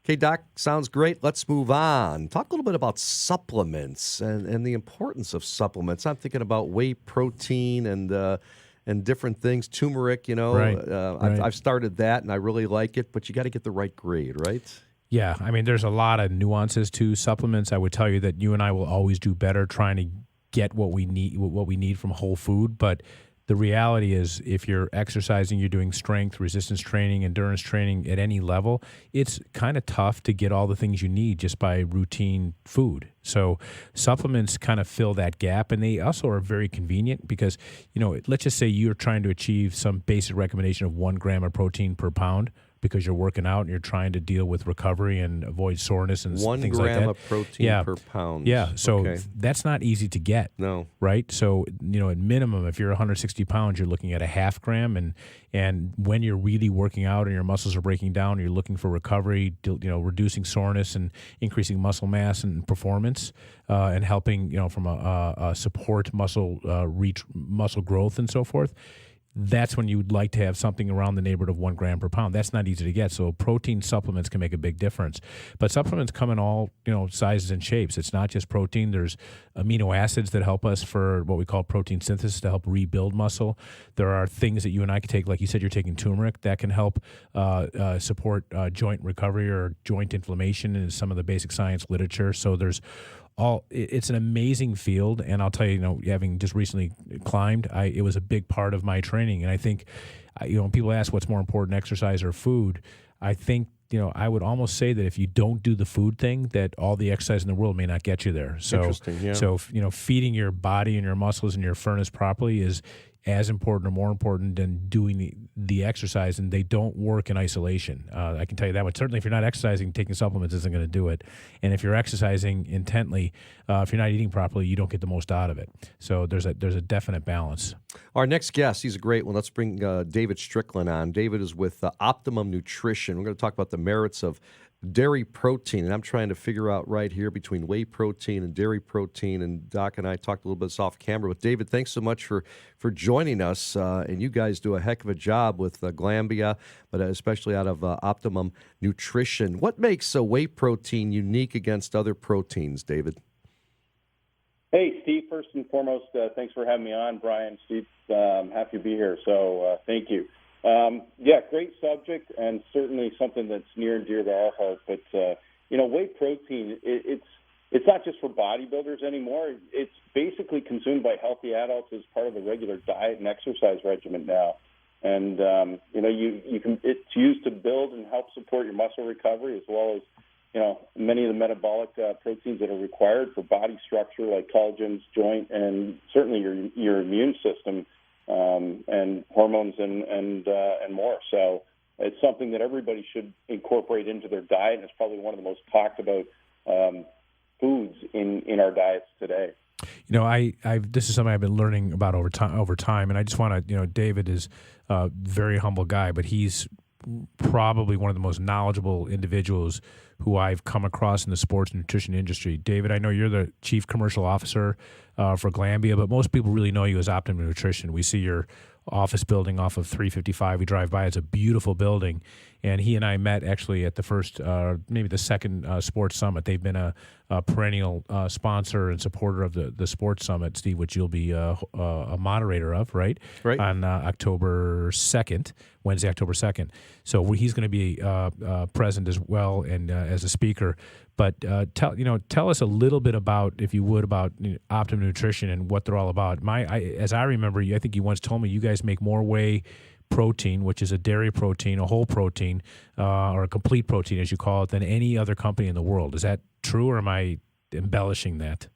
Okay, Doc, sounds great. Let's move on. Talk a little bit about supplements and the importance of supplements. I'm thinking about whey protein and different things. Turmeric, Right. I've started that and I really like it, but you got to get the right grade, right? Yeah, I mean, there's a lot of nuances to supplements. I would tell you that you and I will always do better trying to get what we need from whole food. But the reality is, if you're exercising, you're doing strength, resistance training, endurance training at any level, it's kind of tough to get all the things you need just by routine food. So supplements kind of fill that gap, and they also are very convenient because, let's just say you're trying to achieve some basic recommendation of 1 gram of protein per pound, because you're working out and you're trying to deal with recovery and avoid soreness and things like that. 1 gram of protein per pound. Yeah, so okay. That's not easy to get. No. Right? So, at minimum, if you're 160 pounds, you're looking at a half gram. And when you're really working out and your muscles are breaking down, you're looking for recovery, reducing soreness and increasing muscle mass and performance, and helping, from a support muscle muscle growth and so forth. That's when you would like to have something around the neighborhood of 1 gram per pound. That's not easy to get. So protein supplements can make a big difference. But supplements come in all, sizes and shapes. It's not just protein. There's amino acids that help us for what we call protein synthesis to help rebuild muscle. There are things that you and I can take, like you said, you're taking turmeric, that can help support joint recovery or joint inflammation in some of the basic science literature. So it's an amazing field, and I'll tell you, having just recently climbed, it was a big part of my training. And I think, when people ask what's more important, exercise or food, I think, I would almost say that if you don't do the food thing, that all the exercise in the world may not get you there. So, interesting, yeah. So feeding your body and your muscles and your furnace properly is as important or more important than doing the exercise, and they don't work in isolation. I can tell you that much. Certainly, if you're not exercising, taking supplements isn't going to do it. And if you're exercising intently, if you're not eating properly, you don't get the most out of it. So there's a definite balance. Our next guest, he's a great one. Let's bring David Strickland on. David is with Optimum Nutrition. We're going to talk about the merits of dairy protein, and I'm trying to figure out right here between whey protein and dairy protein, and Doc and I talked a little bit off camera. But David, thanks so much for joining us, and you guys do a heck of a job with Glanbia, but especially out of Optimum Nutrition. What makes whey protein unique against other proteins, David? Hey, Steve, first and foremost, thanks for having me on. Brian, Steve, happy to be here, so thank you. Great subject, and certainly something that's near and dear to our heart. But whey protein, it's not just for bodybuilders anymore. It's basically consumed by healthy adults as part of the regular diet and exercise regimen now. And it's used to build and help support your muscle recovery, as well as many of the metabolic proteins that are required for body structure, like collagens, joint, and certainly your immune system. And hormones and more. So it's something that everybody should incorporate into their diet, and it's probably one of the most talked about foods in our diets today. This is something I've been learning about over time, and I just want to, David is a very humble guy, but he's probably one of the most knowledgeable individuals who I've come across in the sports nutrition industry. David, I know you're the chief commercial officer for Glanbia, but most people really know you as Optimum Nutrition. We see your office building off of 355. We drive by. It's a beautiful building. And he and I met actually at the first, maybe the second sports summit. They've been a perennial sponsor and supporter of the sports summit, Steve, which you'll be a moderator of, right? Right. On October 2nd, Wednesday, October 2nd. So he's going to be present as well and as a speaker. But tell us a little bit about, if you would, about Optimum Nutrition and what they're all about. As I remember, I think you once told me you guys make more whey protein, which is a dairy protein, a whole protein, or a complete protein, as you call it, than any other company in the world. Is that true, or am I embellishing that?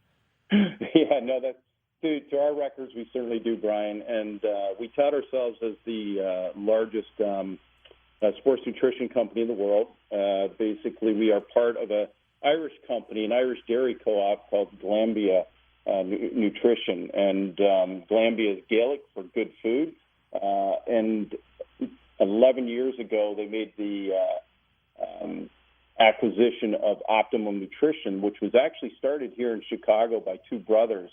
Yeah, no, that's to our records, we certainly do, Brian. And we tout ourselves as the largest sports nutrition company in the world. Basically, we are part of an Irish company, an Irish dairy co-op called Glanbia Nutrition. And Glanbia is Gaelic for good food. And 11 years ago, they made the acquisition of Optimum Nutrition, which was actually started here in Chicago by two brothers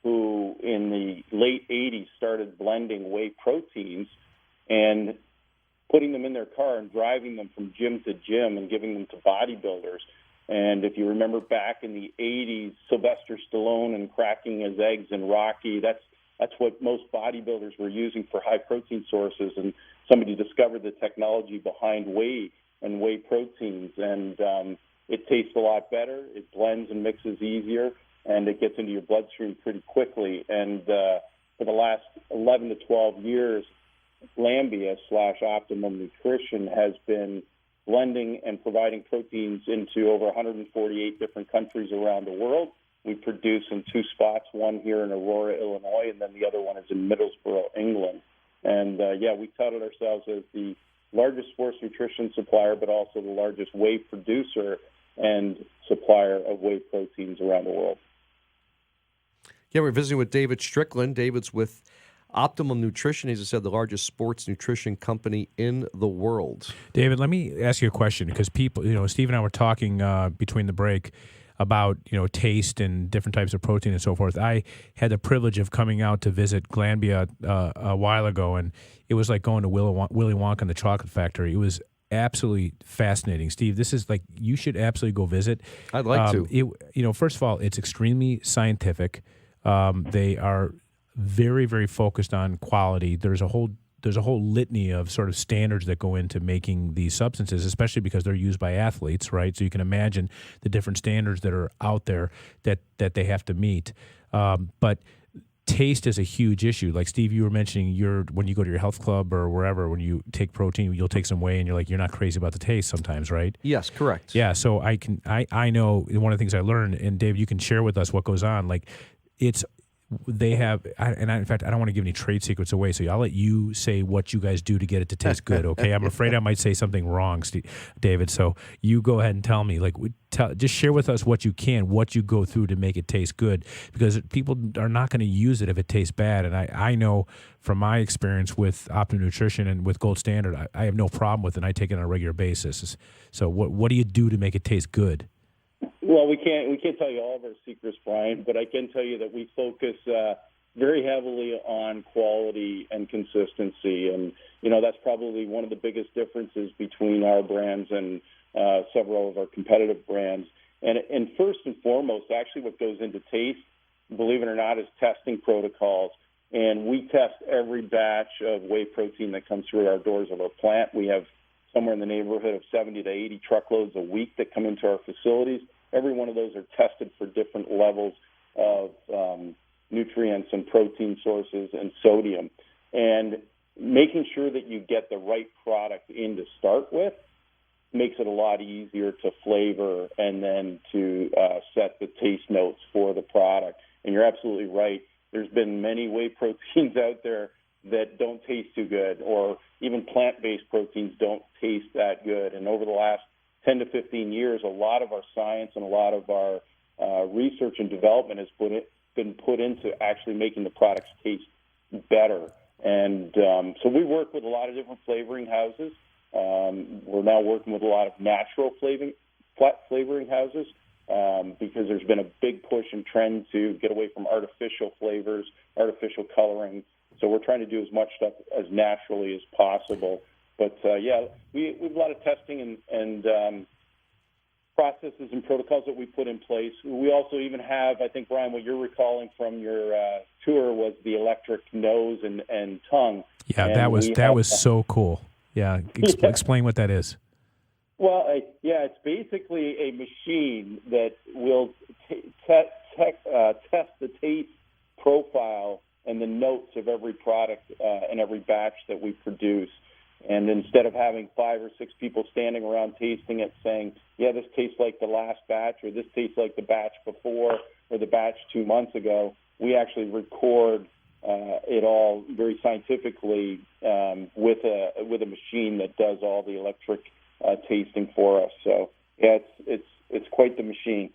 who, in the late 80s, started blending whey proteins and putting them in their car and driving them from gym to gym and giving them to bodybuilders. And if you remember back in the 80s, Sylvester Stallone and cracking his eggs in Rocky, that's what most bodybuilders were using for high-protein sources. And somebody discovered the technology behind whey and whey proteins. And it tastes a lot better. It blends and mixes easier, and it gets into your bloodstream pretty quickly. And for the last 11 to 12 years, Glanbia / Optimum Nutrition has been blending and providing proteins into over 148 different countries around the world. We produce in 2 spots, one here in Aurora, Illinois, and then the other one is in Middlesbrough, England. And, we touted ourselves as the largest sports nutrition supplier, but also the largest whey producer and supplier of whey proteins around the world. Yeah, we're visiting with David Strickland. David's with Optimum Nutrition, as I said, the largest sports nutrition company in the world. David, let me ask you a question, because people, Steve and I were talking between the break about, taste and different types of protein and so forth. I had the privilege of coming out to visit Glanbia a while ago, and it was like going to Willy Wonka and the Chocolate Factory. It was absolutely fascinating. Steve, this is like, you should absolutely go visit. I'd like to. First of all, it's extremely scientific. They are very, very focused on quality. There's a whole litany of sort of standards that go into making these substances, especially because they're used by athletes, right? So you can imagine the different standards that are out there that they have to meet. But taste is a huge issue. Like, Steve, you were mentioning when you go to your health club or wherever, when you take protein, you'll take some whey, and you're not crazy about the taste sometimes, right? Yes, correct. Yeah. So I know one of the things I learned, and Dave, you can share with us what goes on. Like, they have, in fact, I don't want to give any trade secrets away, so I'll let you say what you guys do to get it to taste good, okay? I'm afraid I might say something wrong, David, so you go ahead and tell me. Just share with us what you can, what you go through to make it taste good, because people are not going to use it if it tastes bad. And I know from my experience with Optimum Nutrition and with Gold Standard, I have no problem with it, and I take it on a regular basis. So what do you do to make it taste good? Well, we can't tell you all of our secrets, Brian, but I can tell you that we focus very heavily on quality and consistency, and that's probably one of the biggest differences between our brands and several of our competitive brands. And first and foremost, actually, what goes into taste, believe it or not, is testing protocols. And we test every batch of whey protein that comes through our doors of our plant. We have somewhere in the neighborhood of 70 to 80 truckloads a week that come into our facilities. Every one of those are tested for different levels of nutrients and protein sources and sodium. And making sure that you get the right product in to start with makes it a lot easier to flavor and then to set the taste notes for the product. And you're absolutely right. There's been many whey proteins out there that don't taste too good, or even plant-based proteins don't taste that good. And over the last 10 to 15 years, a lot of our science and a lot of our research and development has been put into actually making the products taste better. And so we work with a lot of different flavoring houses. We're now working with a lot of natural flavoring houses because there's been a big push and trend to get away from artificial flavors, artificial coloring. So we're trying to do as much stuff as naturally as possible. But, we have a lot of testing and processes and protocols that we put in place. We also even have, I think, Brian, what you're recalling from your tour was the electric nose and tongue. Yeah, and that was so cool. Yeah, explain what that is. Well, it's basically a machine that will test the taste profile and the notes of every product and every batch that we produce. And instead of having 5 or 6 people standing around tasting it saying, yeah, this tastes like the last batch, or this tastes like the batch before, or the batch 2 months ago, we actually record it all very scientifically with a machine that does all the electric tasting for us. So, yeah, it's quite the machine.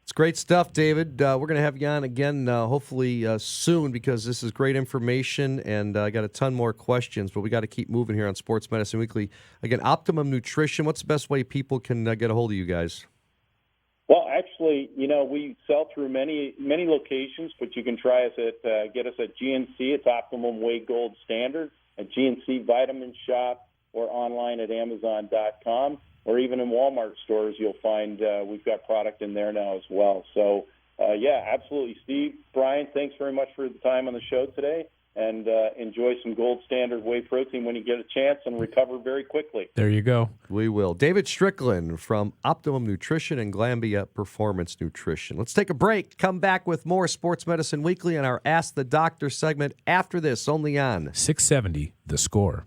It's great stuff, David. We're going to have you on again hopefully soon, because this is great information, and I got a ton more questions, but we got to keep moving here on Sports Medicine Weekly. Again, Optimum Nutrition, what's the best way people can get a hold of you guys? Well, actually, we sell through many locations, but you can try us get us at GNC. It's Optimum Whey Gold Standard. at GNC Vitamin Shop or online at Amazon.com, or even in Walmart stores, you'll find we've got product in there now as well. So, yeah, absolutely. Steve, Brian, thanks very much for the time on the show today, and enjoy some Gold Standard whey protein when you get a chance and recover very quickly. There you go. We will. David Strickland from Optimum Nutrition and Glanbia Performance Nutrition. Let's take a break. Come back with more Sports Medicine Weekly on our Ask the Doctor segment after this, only on 670, The Score.